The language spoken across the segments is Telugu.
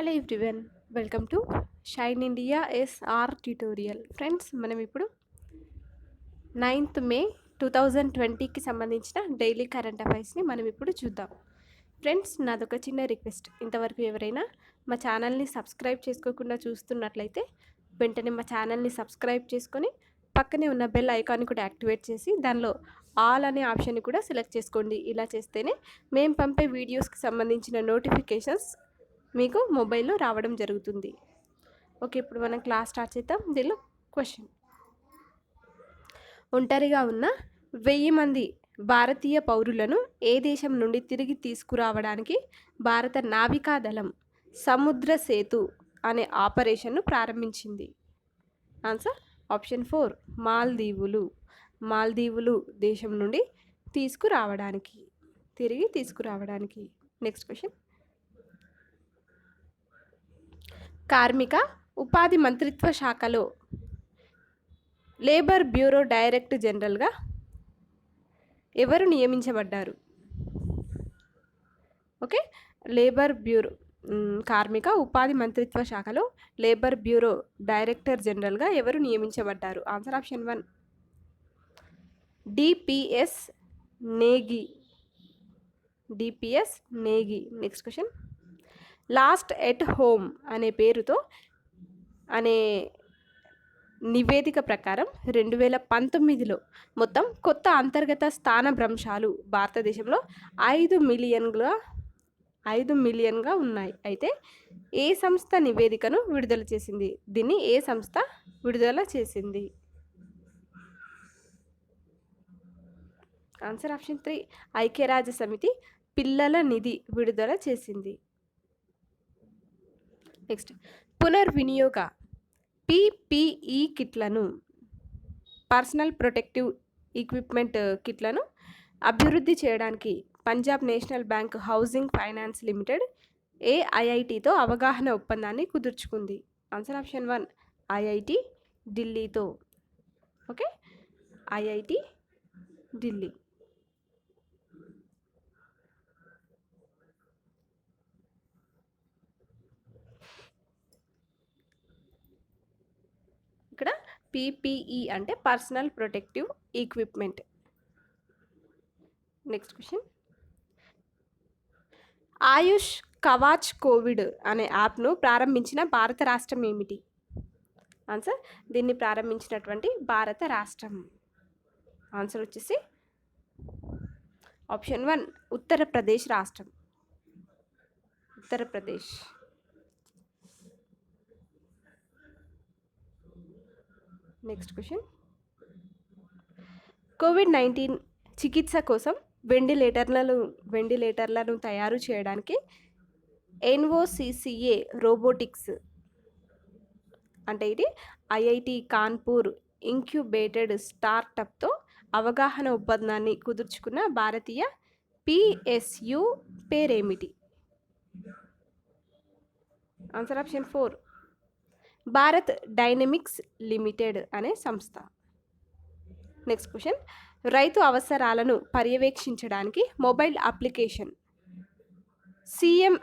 Hello everyone, welcome to Shine India SR tutorial. Friends, మనం ఇప్పుడు 9th మే 2020కి సంబంధించిన డైలీ కరెంట్ అఫైర్స్ని మనం ఇప్పుడు చూద్దాం. ఫ్రెండ్స్, నాదొక చిన్న రిక్వెస్ట్. ఇంతవరకు ఎవరైనా మా ఛానల్ని సబ్స్క్రైబ్ చేసుకోకుండా చూస్తున్నట్లయితే వెంటనే మా ఛానల్ని సబ్స్క్రైబ్ చేసుకొని పక్కనే ఉన్న బెల్ ఐకాన్ని కూడా యాక్టివేట్ చేసి దానిలో ఆల్ అనే ఆప్షన్ని కూడా సెలెక్ట్ చేసుకోండి. ఇలా చేస్తేనే మేము పంపే వీడియోస్కి సంబంధించిన నోటిఫికేషన్స్ మీకు మొబైల్లో రావడం జరుగుతుంది. ఓకే, ఇప్పుడు మనం క్లాస్ స్టార్ట్ చేద్దాం. దీనిలో క్వశ్చన్: ఒంటరిగా ఉన్న 1000 మంది భారతీయ పౌరులను ఏ దేశం నుండి తిరిగి తీసుకురావడానికి భారత నావికాదళం సముద్ర సేతు అనే ఆపరేషన్ను ప్రారంభించింది? Answer option 4, మాల్దీవులు. మాల్దీవులు దేశం నుండి తిరిగి తీసుకురావడానికి. నెక్స్ట్ క్వశ్చన్: కార్మిక ఉపాధి మంత్రిత్వ శాఖలో లేబర్ బ్యూరో డైరెక్టర్ జనరల్గా ఎవరు నియమించబడ్డారు? ఓకే, లేబర్ బ్యూరో కార్మిక ఉపాధి మంత్రిత్వ శాఖలో లేబర్ బ్యూరో డైరెక్టర్ జనరల్గా ఎవరు నియమించబడ్డారు? Answer option 1, D P S Negi. D P S Negi. Next question: lost at home అనే పేరుతో అనే నివేదిక ప్రకారం 2019లో మొత్తం కొత్త అంతర్గత స్థానభ్రంశాలు భారతదేశంలో 5 మిలియన్గా ఉన్నాయి. అయితే ఏ సంస్థ నివేదికను విడుదల చేసింది? దీన్ని ఏ సంస్థ విడుదల చేసింది? ఆన్సర్ ఆప్షన్ 3, ఐక్యరాజ్య సమితి పిల్లల నిధి విడుదల చేసింది. నెక్స్ట్: పునర్వినియోగ పిపిఈ కిట్లను, పర్సనల్ ప్రొటెక్టివ్ ఎక్విప్మెంట్ కిట్లను అభివృద్ధి చేయడానికి Punjab national bank housing finance limited ఏ ఐఐటితో అవగాహన ఒప్పందాన్ని కుదుర్చుకుంది? ఆన్సర్ ఆప్షన్ 1, ఐఐటి ఢిల్లీతో. Okay, I I T Delhi. ఇక్కడ పిపిఈ అంటే personal protective equipment. Next question: Ayush Kavach Covid అనే యాప్ను ప్రారంభించిన భారత రాష్ట్రం ఏమిటి? ఆన్సర్: దీన్ని ప్రారంభించినటువంటి భారత రాష్ట్రం ఆన్సర్ వచ్చేసి ఆప్షన్ 1, ఉత్తరప్రదేశ్ రాష్ట్రం. ఉత్తరప్రదేశ్. నెక్స్ట్ క్వశ్చన్: కోవిడ్-19 చికిత్స కోసం వెంటిలేటర్లను తయారు చేయడానికి ఎన్ఓసిసిఏ రోబోటిక్స్ అంటే ఇది ఐఐటి కాన్పూర్ ఇంక్యుబేటెడ్ స్టార్టప్తో అవగాహన ఒప్పందాన్ని కుదుర్చుకున్న భారతీయ పిఎస్యు పేరేమిటి? Answer option 4, Bharat dynamics limited అనే సంస్థ. నెక్స్ట్ క్వశ్చన్: రైతు అవసరాలను పర్యవేక్షించడానికి మొబైల్ అప్లికేషన్ సిఎం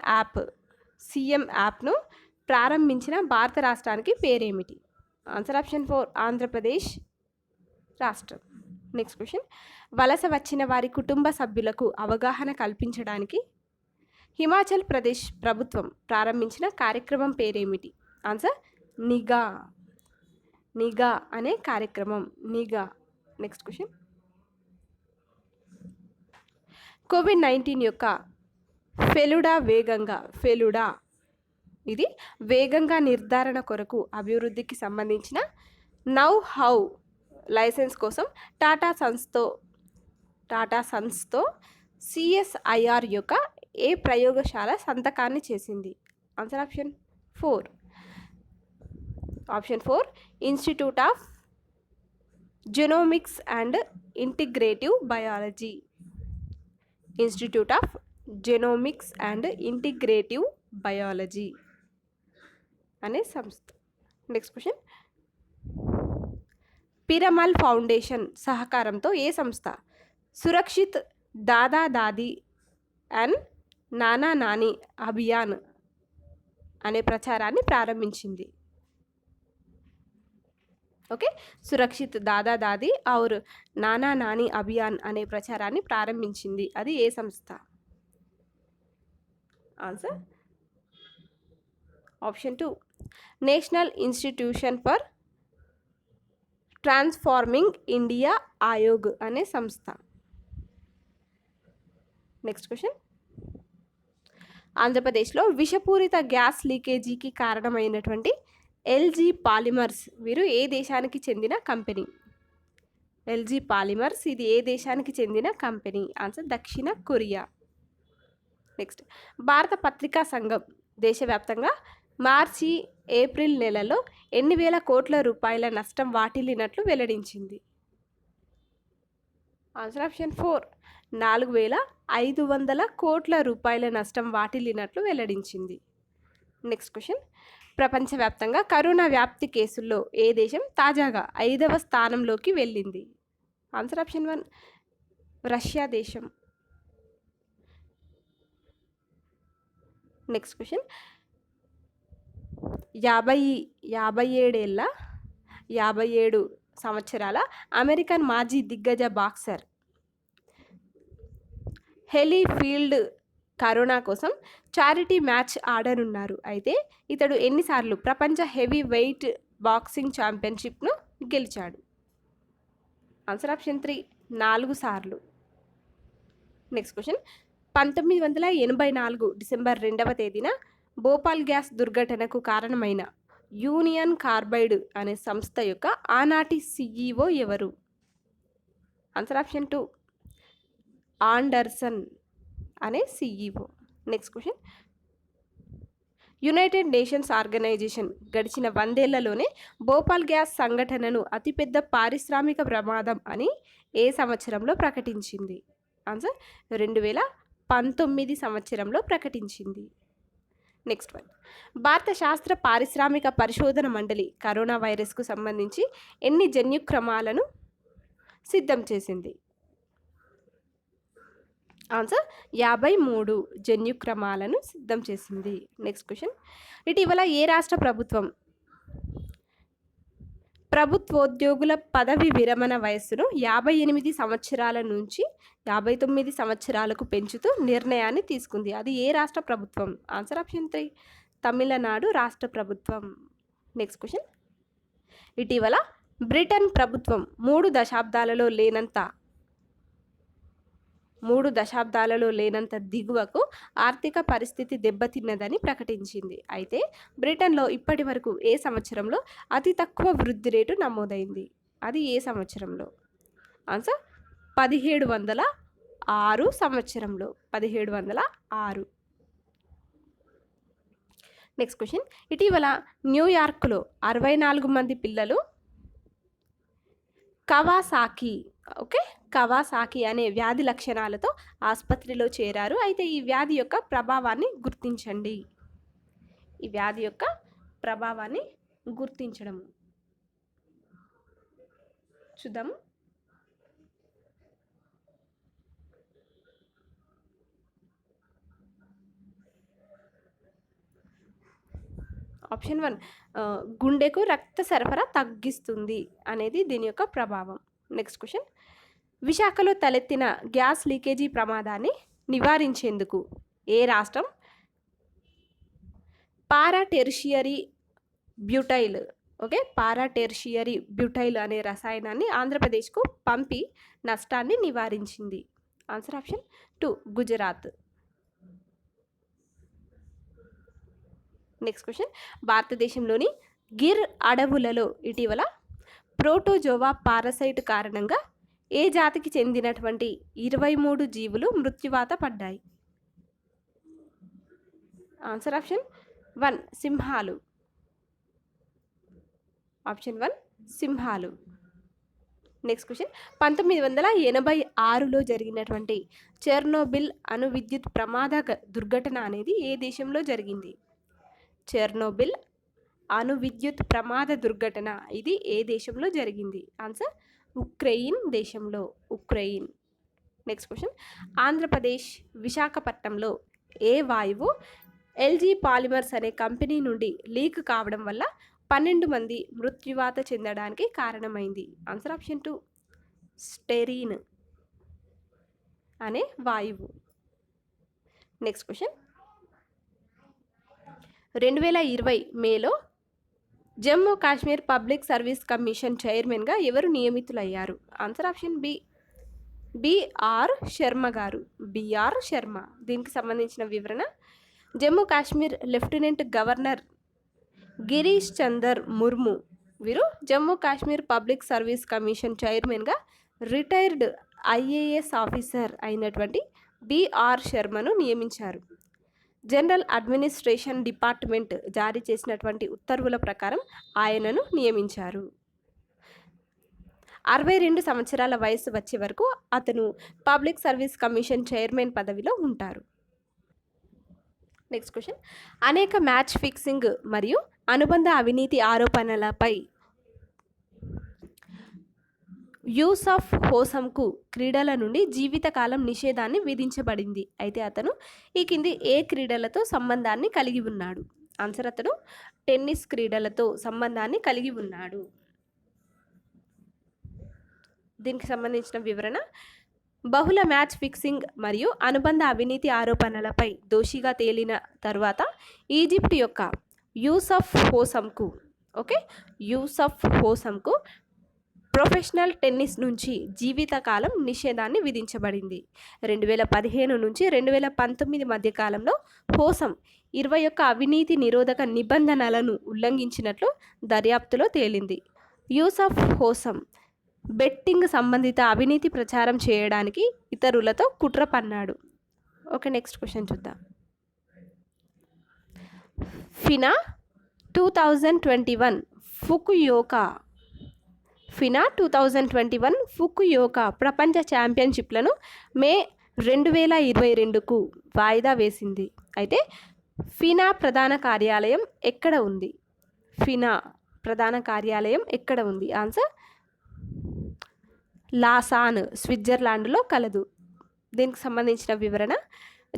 యాప్ను ప్రారంభించిన భారత రాష్ట్రానికి పేరేమిటి? ఆన్సర్ ఆప్షన్ 4, ఆంధ్రప్రదేశ్ రాష్ట్రం. నెక్స్ట్ క్వశ్చన్: వలస వచ్చిన వారి కుటుంబ సభ్యులకు అవగాహన కల్పించడానికి హిమాచల్ ప్రదేశ్ ప్రభుత్వం ప్రారంభించిన కార్యక్రమం పేరేమిటి? ఆన్సర్ నిగా అనే కార్యక్రమం. నిగా. నెక్స్ట్ క్వశ్చన్: కోవిడ్-19 యొక్క ఫెలుడా ఇది వేగంగా నిర్ధారణ కొరకు అభివృద్ధికి సంబంధించిన నౌ హౌ లైసెన్స్ కోసం టాటా సన్స్తో సిఎస్ఐఆర్ యొక్క ఏ ప్రయోగశాల సంతకాన్ని చేసింది? Answer option 4, institute of genomics and integrative biology. Institute of genomics and integrative biology అనే సంస్థ. నెక్స్ట్ క్వశ్చన్: పిరమల్ ఫౌండేషన్ సహకారంతో ఏ సంస్థ సురక్షిత్ దాదా దాదీ అండ్ నానా నాని అభియాన్ అనే ప్రచారాన్ని ప్రారంభించింది. ఓకే, సురక్షిత్ దాదా దాది ఔర్ నానా నాని అభియాన్ అనే ప్రచారాన్ని ప్రారంభించింది. అది ఏ సంస్థ? Answer option 2 national institution for transforming India Aayog అనే సంస్థ. నెక్స్ట్ క్వశ్చన్, ఆంధ్రప్రదేశ్లో విషపూరిత గ్యాస్ లీకేజీకి కారణమైనటువంటి ఎల్జీ పాలిమర్స్ వీరు ఏ దేశానికి చెందిన కంపెనీ? ఎల్జీ పాలిమర్స్ ఇది ఏ దేశానికి చెందిన కంపెనీ? ఆన్సర్ దక్షిణ కొరియా. నెక్స్ట్, భారత పత్రికా సంఘం దేశవ్యాప్తంగా మార్చి ఏప్రిల్ నెలలో ఎన్ని వేల కోట్ల రూపాయల నష్టం వాటిల్లినట్లు వెల్లడించింది? ఆన్సర్ ఆప్షన్ 4 4,500 కోట్ల రూపాయల నష్టం వాటిల్లినట్లు వెల్లడించింది. నెక్స్ట్ క్వశ్చన్, ప్రపంచవ్యాప్తంగా కరోనా వ్యాప్తి కేసుల్లో ఏ దేశం తాజాగా 5వ స్థానంలోకి వెళ్ళింది? ఆన్సర్ ఆప్షన్ 1 రష్యా దేశం. నెక్స్ట్ క్వశ్చన్, 57 సంవత్సరాల అమెరికన్ మాజీ దిగ్గజ బాక్సర్ హెలీ ఫీల్డ్ కరోనా కోసం చారిటీ మ్యాచ్ ఆడనున్నారు. అయితే ఇతడు ఎన్నిసార్లు ప్రపంచ హెవీ వెయిట్ బాక్సింగ్ ఛాంపియన్షిప్ను గెలిచాడు? ఆన్సర్ ఆప్షన్ 3 4 సార్లు. నెక్స్ట్ క్వశ్చన్, 1984 డిసెంబర్ 2వ తేదీన భోపాల్ గ్యాస్ దుర్ఘటనకు కారణమైన యూనియన్ కార్బైడ్ అనే సంస్థ యొక్క ఆనాటి సిఈఓ ఎవరు? ఆన్సర్ ఆప్షన్ 2 ఆండర్సన్ అనే CEO. Next question, United Nations organisation గడిచిన 100 ఏళ్లలోనే భోపాల్ గ్యాస్ సంఘటనను అతిపెద్ద పారిశ్రామిక ప్రమాదం అని ఏ సంవత్సరంలో ప్రకటించింది? ఆన్సర్ 2019 సంవత్సరంలో ప్రకటించింది. నెక్స్ట్ వన్, భారత శాస్త్ర పారిశ్రామిక పరిశోధన మండలి కరోనా వైరస్కు సంబంధించి ఎన్ని జన్యుక్రమాలను సిద్ధం చేసింది? ఆన్సర్ 53 జన్యుక్రమాలను సిద్ధం చేసింది. నెక్స్ట్ క్వశ్చన్, ఇటీవల ఏ రాష్ట్ర ప్రభుత్వం ప్రభుత్వోద్యోగుల పదవి విరమణ వయస్సును 58 సంవత్సరాల నుంచి 59 సంవత్సరాలకు పెంచుతూ నిర్ణయాన్ని తీసుకుంది? అది ఏ రాష్ట్ర ప్రభుత్వం? ఆన్సర్ ఆప్షన్ 3 తమిళనాడు రాష్ట్ర ప్రభుత్వం. నెక్స్ట్ క్వశ్చన్, ఇటీవల బ్రిటన్ ప్రభుత్వం 3 దశాబ్దాలలో లేనంత దిగువకు ఆర్థిక పరిస్థితి దెబ్బతిన్నదని ప్రకటించింది. అయితే బ్రిటన్లో ఇప్పటి వరకు ఏ సంవత్సరంలో అతి తక్కువ వృద్ధి రేటు నమోదైంది? అది ఏ సంవత్సరంలో? ఆన్సర్ 1706 సంవత్సరంలో. 1706. నెక్స్ట్ క్వశ్చన్, ఇటీవల న్యూయార్క్లో 64 మంది పిల్లలు కవాసాకి అనే వ్యాధి లక్షణాలతో ఆసుపత్రిలో చేరారు. అయితే ఈ వ్యాధి యొక్క ప్రభావాన్ని గుర్తించండి. ఈ వ్యాధి యొక్క ప్రభావాన్ని గుర్తించడం చూద్దాము. ఆప్షన్ 1 గుండెకు రక్త సరఫరా తగ్గిస్తుంది అనేది దీని యొక్క ప్రభావం. నెక్స్ట్ క్వశ్చన్, విశాఖలో తలెత్తిన గ్యాస్ లీకేజీ ప్రమాదాన్ని నివారించేందుకు ఏ రాష్ట్రం పారాటెర్షియరీ బ్యూటైల్ అనే రసాయనాన్ని ఆంధ్రప్రదేశ్కు పంపి నష్టాన్ని నివారించింది? Answer option 2 Gujarat. Next question, భారతదేశంలోని గిర్ అడవులలో ఇటీవల ప్రోటోజోవా పారసైట్ కారణంగా ఏ జాతికి చెందినటువంటి 23 జీవులు మృత్యువాత పడ్డాయి? ఆన్సర్ ఆప్షన్ 1 సింహాలు. ఆప్షన్ 1 సింహాలు. నెక్స్ట్ క్వశ్చన్, 1986లో జరిగినటువంటి చెర్నోబిల్ అణు విద్యుత్ ప్రమాద దుర్ఘటన అనేది ఏ దేశంలో జరిగింది? చెర్నోబిల్ అణు విద్యుత్ ప్రమాద దుర్ఘటన ఇది ఏ దేశంలో జరిగింది? ఆన్సర్ ఉక్రెయిన్ దేశంలో. ఉక్రెయిన్. నెక్స్ట్ క్వశ్చన్, ఆంధ్రప్రదేశ్ విశాఖపట్నంలో ఏ వాయువు ఎల్జీ పాలిమర్స్ అనే కంపెనీ నుండి లీక్ కావడం వల్ల 12 మంది మృత్యువాత చెందడానికి కారణమైంది? ఆన్సర్ ఆప్షన్ 2 స్టెరీన్ అనే వాయువు. నెక్స్ట్ క్వశ్చన్, 2020 మేలో Jammu Kashmir public service commission చైర్మన్గా ఎవరు నియమితులయ్యారు? Answer option B BR Sharma గారు. బిఆర్ శర్మ. దీనికి సంబంధించిన వివరణ, జమ్మూ కాశ్మీర్ లెఫ్టినెంట్ గవర్నర్ గిరీష్ చందర్ ముర్ము వీరు Jammu Kashmir public service commission చైర్మన్గా రిటైర్డ్ ఐఏఎస్ ఆఫీసర్ అయినటువంటి బిఆర్ శర్మను నియమించారు. జనరల్ అడ్మినిస్ట్రేషన్ డిపార్ట్మెంట్ జారీ చేసినటువంటి ఉత్తర్వుల ప్రకారం ఆయనను నియమించారు. 62 సంవత్సరాల వయసు వచ్చే వరకు అతను పబ్లిక్ సర్వీస్ కమిషన్ చైర్మన్ పదవిలో ఉంటారు. నెక్స్ట్ క్వశ్చన్, అనేక మ్యాచ్ ఫిక్సింగ్ మరియు అనుబంధ అవినీతి ఆరోపణలపై యూసఫ్ హోసంకు క్రీడల నుండి జీవితకాలం నిషేధాన్ని విధించబడింది. అయితే అతను ఈ కింది ఏ క్రీడలతో సంబంధాన్ని కలిగి ఉన్నాడు? ఆన్సర్, అతను టెన్నిస్ క్రీడలతో సంబంధాన్ని కలిగి ఉన్నాడు. దీనికి సంబంధించిన వివరణ, బహుళ మ్యాచ్ ఫిక్సింగ్ మరియు అనుబంధ అవినీతి ఆరోపణలపై దోషిగా తేలిన తర్వాత ఈజిప్ట్ యొక్క యూసఫ్ హోసంకు ప్రొఫెషనల్ టెన్నిస్ నుంచి జీవితకాలం నిషేధాన్ని విధించబడింది. 2015 నుంచి 2019 మధ్య కాలంలో హోసం 21 అవినీతి నిరోధక నిబంధనలను ఉల్లంఘించినట్లు దర్యాప్తులో తేలింది. యూసఫ్ హోసం బెట్టింగ్ సంబంధిత అవినీతి ప్రచారం చేయడానికి ఇతరులతో కుట్ర పన్నాడు. ఓకే, నెక్స్ట్ క్వశ్చన్ చూద్దాం. ఫినా 2021 ఫుకుయోకా ప్రపంచ ఛాంపియన్షిప్లను మే 2022కు వాయిదా వేసింది. అయితే ఫినా ప్రధాన కార్యాలయం ఎక్కడ ఉంది? ఫినా ప్రధాన కార్యాలయం ఎక్కడ ఉంది? ఆన్సర్, లాసాన్, స్విట్జర్లాండ్లో కలదు. దీనికి సంబంధించిన వివరణ,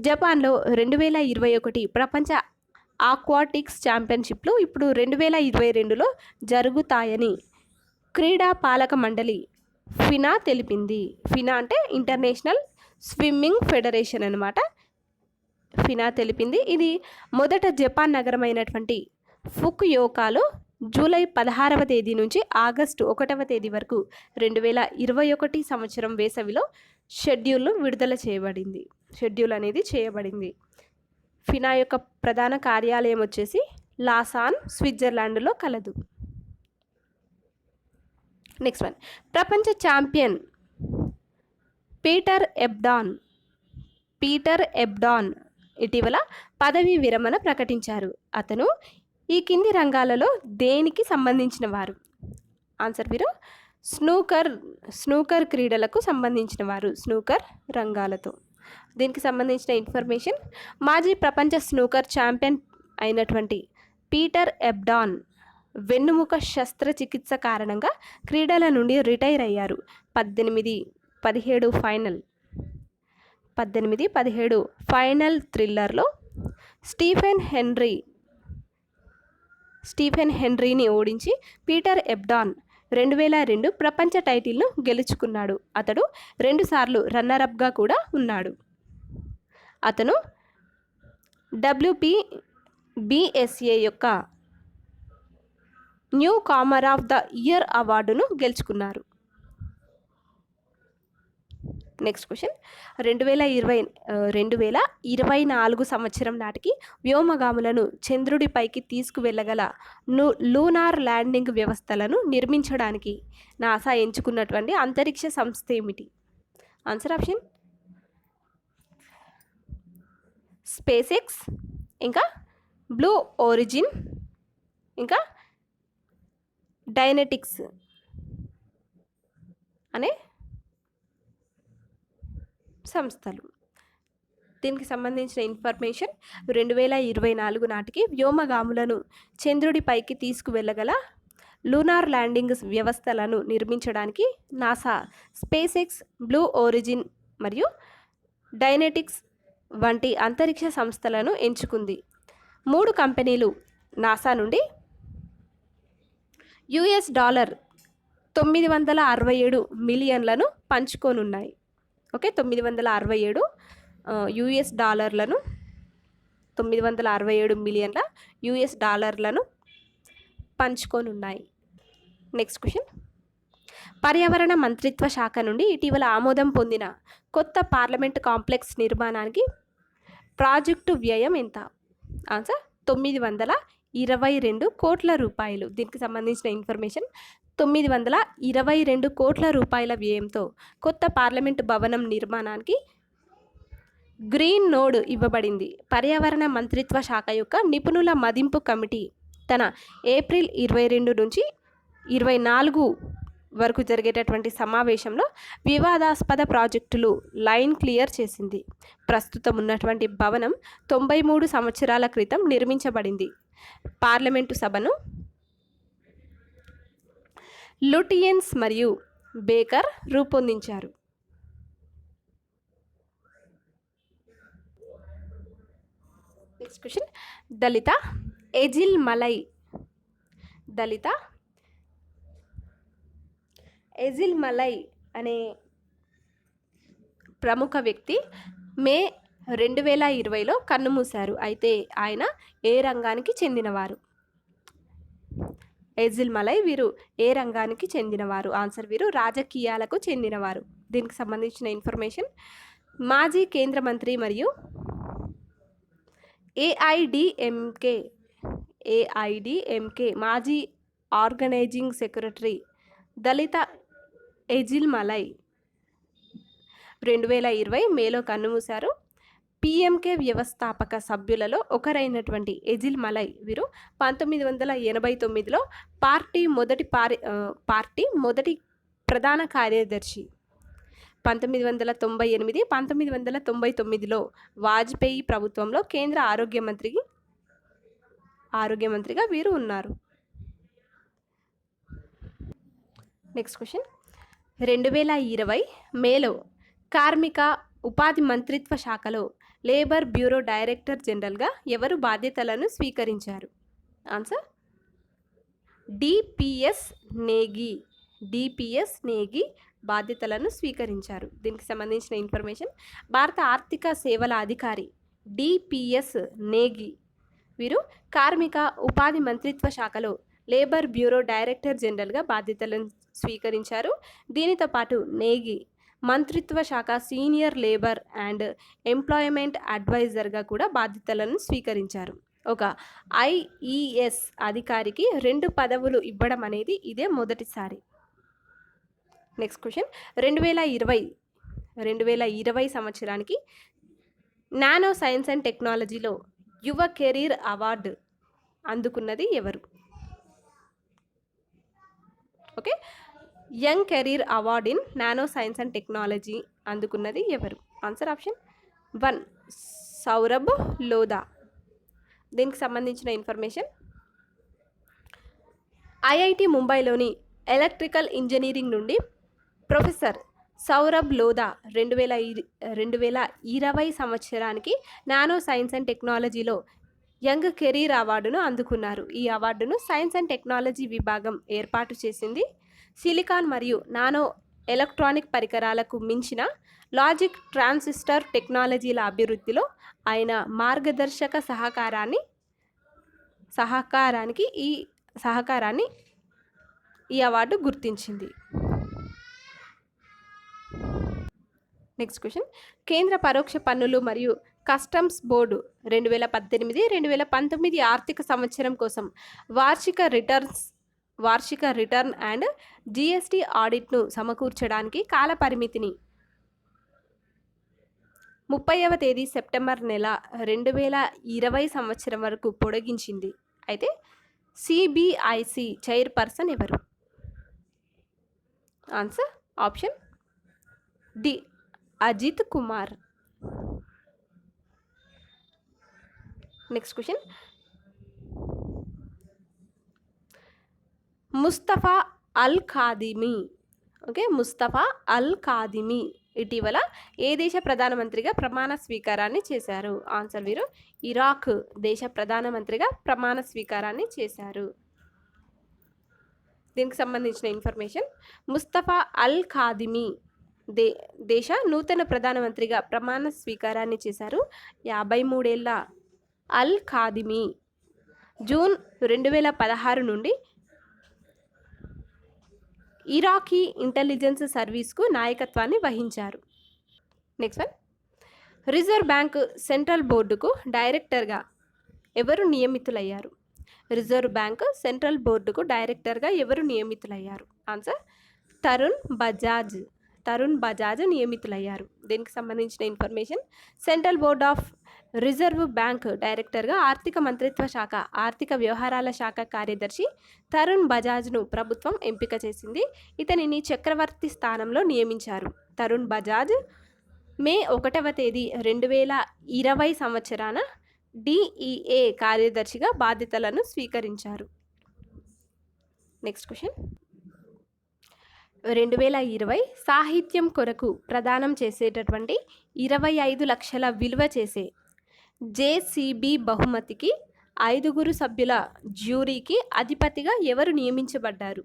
జపాన్లో 2021 ప్రపంచ ఆక్వాటిక్స్ ఛాంపియన్షిప్లు ఇప్పుడు 2022లో జరుగుతాయని క్రీడా పాలక మండలి ఫినా తెలిపింది. ఫినా అంటే ఇంటర్నేషనల్ స్విమ్మింగ్ ఫెడరేషన్ అన్నమాట. ఫినా తెలిపింది. ఇది మొదట జపాన్ నగరమైనటువంటి ఫుకుయోకాలో జూలై 16వ తేదీ నుంచి ఆగస్టు 1వ తేదీ వరకు 2021 సంవత్సరం వేసవిలో షెడ్యూల్ అనేది చేయబడింది. ఫినా యొక్క ప్రధాన కార్యాలయం వచ్చేసి లాసాన్, స్విట్జర్లాండ్లో కలదు. నెక్స్ట్ వన్, ప్రపంచ ఛాంపియన్ పీటర్ ఎబ్డాన్ ఇటీవల పదవీ విరమణ ప్రకటించారు. అతను ఈ కింది రంగాలలో దేనికి సంబంధించిన వారు? ఆన్సర్, వీరు స్నూకర్ క్రీడలకు సంబంధించిన వారు, స్నూకర్ రంగాలతో. దీనికి సంబంధించిన ఇన్ఫర్మేషన్, మాజీ ప్రపంచ స్నూకర్ ఛాంపియన్ అయినటువంటి పీటర్ ఎబ్డాన్ వెన్నుముక శస్త్రచికిత్స కారణంగా క్రీడల నుండి రిటైర్ అయ్యారు. 18-17 ఫైనల్ థ్రిల్లర్లో స్టీఫెన్ హెన్రీని ఓడించి పీటర్ ఎబ్డాన్ 2002 ప్రపంచ టైటిల్ను గెలుచుకున్నాడు. అతడు 2 సార్లు రన్నరప్గా కూడా ఉన్నాడు. అతను WBSA యొక్క new comer of the year అవార్డును గెలుచుకున్నారు. నెక్స్ట్ క్వశ్చన్, 2024 సంవత్సరం నాటికి వ్యోమగాములను చంద్రుడిపైకి తీసుకువెళ్ళగల లూనార్ ల్యాండింగ్ వ్యవస్థలను నిర్మించడానికి నాసా ఎంచుకున్నటువంటి అంతరిక్ష సంస్థ ఏమిటి? ఆన్సర్ ఆప్షన్, స్పేస్ ఎక్స్, ఇంకా బ్లూ ఓరిజిన్, ఇంకా డైనెటిక్స్ అనే సంస్థలు. దీనికి సంబంధించిన ఇన్ఫర్మేషన్, 2024 నాటికి వ్యోమగాములను చంద్రుడిపైకి తీసుకువెళ్ళగల లూనార్ ల్యాండింగ్ వ్యవస్థలను నిర్మించడానికి NASA space X, blue origin మరియు డైనెటిక్స్ వంటి అంతరిక్ష సంస్థలను ఎంచుకుంది. 3 కంపెనీలు నాసా నుండి $967 మిలియన్లను పంచుకోనున్నాయి. ఓకే, 967 యుఎస్ డాలర్లను 967 మిలియన్ల యుఎస్ డాలర్లను పంచుకోనున్నాయి. నెక్స్ట్ క్వశ్చన్, పర్యావరణ మంత్రిత్వ శాఖ నుండి ఇటీవల ఆమోదం పొందిన కొత్త పార్లమెంట్ కాంప్లెక్స్ నిర్మాణానికి ప్రాజెక్టు వ్యయం ఎంత? ఆన్సర్ 922 కోట్ల రూపాయలు. దీనికి సంబంధించిన ఇన్ఫర్మేషన్ 922 కోట్ల రూపాయల వ్యయంతో కొత్త పార్లమెంటు భవనం నిర్మాణానికి గ్రీన్ నోడ్ ఇవ్వబడింది. పర్యావరణ మంత్రిత్వ శాఖ యొక్క నిపుణుల మదింపు కమిటీ తన ఏప్రిల్ 22 నుంచి 24 వరకు జరిగేటటువంటి సమావేశంలో వివాదాస్పద ప్రాజెక్టులు లైన్ క్లియర్ చేసింది. ప్రస్తుతం ఉన్నటువంటి భవనం 93 సంవత్సరాల క్రితం నిర్మించబడింది. పార్లమెంటు సభను లుటియన్స్ మరియు బేకర్ రూపొందించారు. నెక్స్ట్ క్వశ్చన్, దళిత ఎజిల్ మలై అనే ప్రముఖ వ్యక్తి మే 2020లో కన్నుమూశారు. అయితే ఆయన ఏ రంగానికి చెందినవారు? ఎజిల్ మలై వీరు ఏ రంగానికి చెందినవారు? ఆన్సర్, వీరు రాజకీయాలకు చెందినవారు. దీనికి సంబంధించిన ఇన్ఫర్మేషన్, మాజీ కేంద్ర మంత్రి మరియు ఏఐడిఎంకే మాజీ ఆర్గనైజింగ్ సెక్రటరీ దళిత ఎజిల్ మలై 2020 మేలో కన్నుమూశారు. పిఎంకే వ్యవస్థాపక సభ్యులలో ఒకరైనటువంటి ఎజిల్ మలై వీరు 1989లో పార్టీ మొదటి ప్రధాన కార్యదర్శి. 1998 1999లో వాజ్పేయి ప్రభుత్వంలో కేంద్ర ఆరోగ్య మంత్రిగా వీరు ఉన్నారు. నెక్స్ట్ క్వశ్చన్, 2020 మేలో కార్మిక ఉపాధి మంత్రిత్వ శాఖలో లేబర్ బ్యూరో డైరెక్టర్ జనరల్గా ఎవరు బాధ్యతలను స్వీకరించారు? ఆన్సర్, డిపిఎస్ నేగి బాధ్యతలను స్వీకరించారు. దీనికి సంబంధించిన ఇన్ఫర్మేషన్, భారత ఆర్థిక సేవల అధికారి డిపిఎస్ నేగి వీరు కార్మిక ఉపాధి మంత్రిత్వ శాఖలో లేబర్ బ్యూరో డైరెక్టర్ జనరల్గా బాధ్యతలను స్వీకరించారు. దీనితో పాటు నేగి మంత్రిత్వ శాఖ సీనియర్ లేబర్ అండ్ ఎంప్లాయ్మెంట్ అడ్వైజర్గా కూడా బాధ్యతలను స్వీకరించారు. ఒక ఐఈఎస్ అధికారికి 2 పదవులు ఇవ్వడం అనేది ఇదే మొదటిసారి. నెక్స్ట్ క్వశ్చన్, 2020 సంవత్సరానికి నానో సైన్స్ అండ్ టెక్నాలజీలో యువ కెరీర్ అవార్డు అందుకున్నది ఎవరు? Okay, young career award in nano science and technology అందుకున్నది ఎవరు? Answer, option 1 Saurabh Lodha. దీనికి సంబంధించిన ఇన్ఫర్మేషన్, ఐఐటి ముంబైలోని ఎలక్ట్రికల్ ఇంజనీరింగ్ నుండి ప్రొఫెసర్ సౌరభ్ లోదా 2020 సంవత్సరానికి నానో సైన్స్ అండ్ టెక్నాలజీలో యంగ్ కెరీర్ అవార్డును అందుకున్నారు. ఈ అవార్డును సైన్స్ అండ్ టెక్నాలజీ విభాగం ఏర్పాటు చేసింది. సిలికాన్ మరియు నానో ఎలక్ట్రానిక్ పరికరాలకు మించిన లాజిక్ ట్రాన్సిస్టర్ టెక్నాలజీల అభివృద్ధిలో ఆయన మార్గదర్శక సహకారాన్ని ఈ అవార్డు గుర్తించింది. నెక్స్ట్ క్వశ్చన్, కేంద్ర పరోక్ష పన్నులు మరియు కస్టమ్స్ బోర్డు 2018-2019 ఆర్థిక సంవత్సరం కోసం వార్షిక రిటర్న్ అండ్ జిఎస్టీ ఆడిట్ను సమకూర్చడానికి కాల పరిమితిని 30వ తేదీ సెప్టెంబర్ 2020 సంవత్సరం వరకు పొడిగించింది. అయితే సిబిఐసి చైర్పర్సన్ ఎవరు? Answer, option D Ajit Kumar. Next question, Mustafa Al Kadhimi ఇటీవల ఏ దేశ ప్రధానమంత్రిగా ప్రమాణ స్వీకారాన్ని చేశారు? ఆన్సర్ వీరు ఇరాక్ దేశ ప్రధానమంత్రిగా ప్రమాణ స్వీకారాన్ని చేశారు. దీనికి సంబంధించిన ఇన్ఫర్మేషన్, ముస్తఫా అల్ ఖాదిమి దేశ నూతన ప్రధానమంత్రిగా ప్రమాణ స్వీకారాన్ని చేశారు. 53 ఏళ్ల అల్ ఖాదిమి జూన్ 2016 నుండి ఇరాకీ ఇంటెలిజెన్స్ సర్వీస్కు నాయకత్వాన్ని వహించారు. Next one, reserve bank central బోర్డుకు డైరెక్టర్గా ఎవరు నియమితులయ్యారు? రిజర్వ్ బ్యాంక్ సెంట్రల్ బోర్డుకు డైరెక్టర్గా ఎవరు నియమితులయ్యారు? ఆన్సర్ తరుణ్ బజాజ్ నియమితులయ్యారు. దీనికి సంబంధించిన information, central board of reserve bank డైరెక్టర్గా ఆర్థిక మంత్రిత్వ శాఖ ఆర్థిక వ్యవహారాల శాఖ కార్యదర్శి తరుణ్ బజాజ్ను ప్రభుత్వం ఎంపిక చేసింది. ఇతనిని చక్రవర్తి స్థానంలో నియమించారు. తరుణ్ బజాజ్ మే 1వ తేదీ 2020 సంవత్సరాన డిఈఏ కార్యదర్శిగా బాధ్యతలను స్వీకరించారు. నెక్స్ట్ క్వశ్చన్, 2020 సాహిత్యం కొరకు ప్రదానం చేసేటటువంటి 25 లక్షల విలువ చేసే జేసీబీ బహుమతికి 5 సభ్యుల జ్యూరీకి అధిపతిగా ఎవరు నియమించబడ్డారు?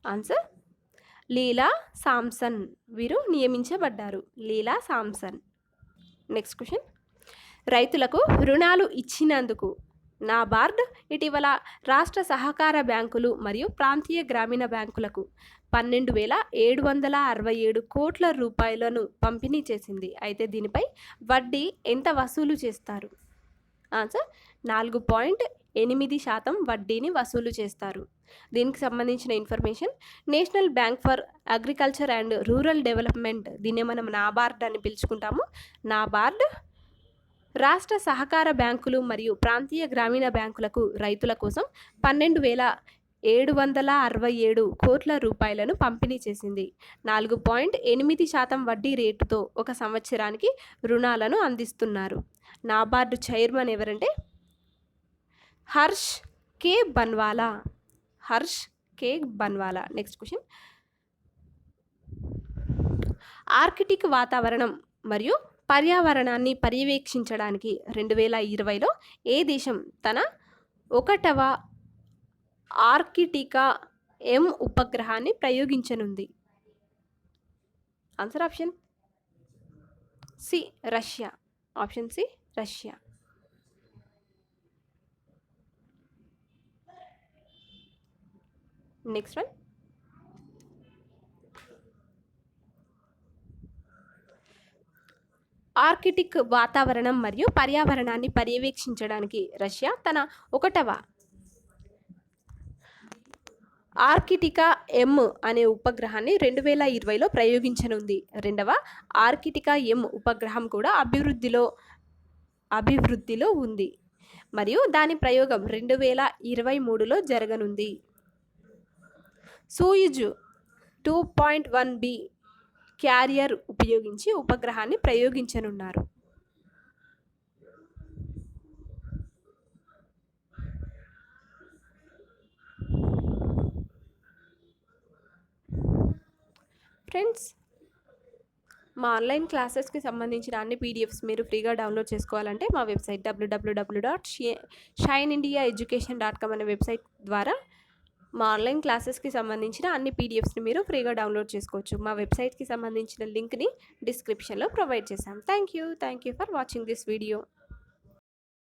ఆన్సర్ లీలా సామ్సన్. వీరు నియమించబడ్డారు. లీలా సామ్సన్. నెక్స్ట్ క్వశ్చన్, రైతులకు రుణాలు ఇచ్చినందుకు నాబార్డ్ ఇటీవల రాష్ట్ర సహకార బ్యాంకులు మరియు ప్రాంతీయ గ్రామీణ బ్యాంకులకు 12,767 కోట్ల రూపాయలను పంపిణీ చేసింది. అయితే దీనిపై వడ్డీ ఎంత వసూలు చేస్తారు? ఆన్సర్ 4.8% వడ్డీని వసూలు చేస్తారు. దీనికి సంబంధించిన information, national bank for agriculture and rural development, దీన్నే మనం నాబార్డ్ అని పిలుచుకుంటాము. నాబార్డ్ రాష్ట్ర సహకార బ్యాంకులు మరియు ప్రాంతీయ గ్రామీణ బ్యాంకులకు రైతుల కోసం 12,767 కోట్ల రూపాయలను పంపిణీ చేసింది. 4.8% వడ్డీ రేటుతో 1 సంవత్సరానికి రుణాలను అందిస్తున్నారు. నాబార్డు చైర్మన్ ఎవరంటే Harsh K Bhanwala. Next question, Arctic వాతావరణం మరియు పర్యావరణాన్ని పర్యవేక్షించడానికి 2020లో ఏ దేశం తన 1వ ఆర్కిటికా M ఉపగ్రహాన్ని ప్రయోగించనుంది? Answer option C Russia. Option C Russia. Next one, Arctic వాతావరణం మరియు పర్యావరణాన్ని పర్యవేక్షించడానికి రష్యా తన 1వ ఆర్కిటికా M అనే ఉపగ్రహాన్ని 2020లో ప్రయోగించనుంది. 2వ ఆర్కిటికా M ఉపగ్రహం కూడా అభివృద్ధిలో ఉంది మరియు దాని ప్రయోగం 2023లో జరగనుంది. సోయుజ్ 2.1B క్యారియర్ ఉపయోగించి ఉపగ్రహాన్ని ప్రయోగించనున్నారు. ఫ్రెండ్స్, మా ఆన్లైన్ క్లాసెస్కి సంబంధించిన అన్ని పీడిఎఫ్స్ మీరు ఫ్రీగా డౌన్లోడ్ చేసుకోవాలంటే మా వెబ్సైట్ www.shinindiaeducation.com అనే వెబ్సైట్ ద్వారా మా ఆన్లైన్ క్లాసెస్కి సంబంధించిన అన్ని పీడిఎఫ్స్ని మీరు ఫ్రీగా డౌన్లోడ్ చేసుకోవచ్చు. మా వెబ్సైట్కి సంబంధించిన లింక్ని డిస్క్రిప్షన్లో ప్రొవైడ్ చేశాం. Thank you for watching this video.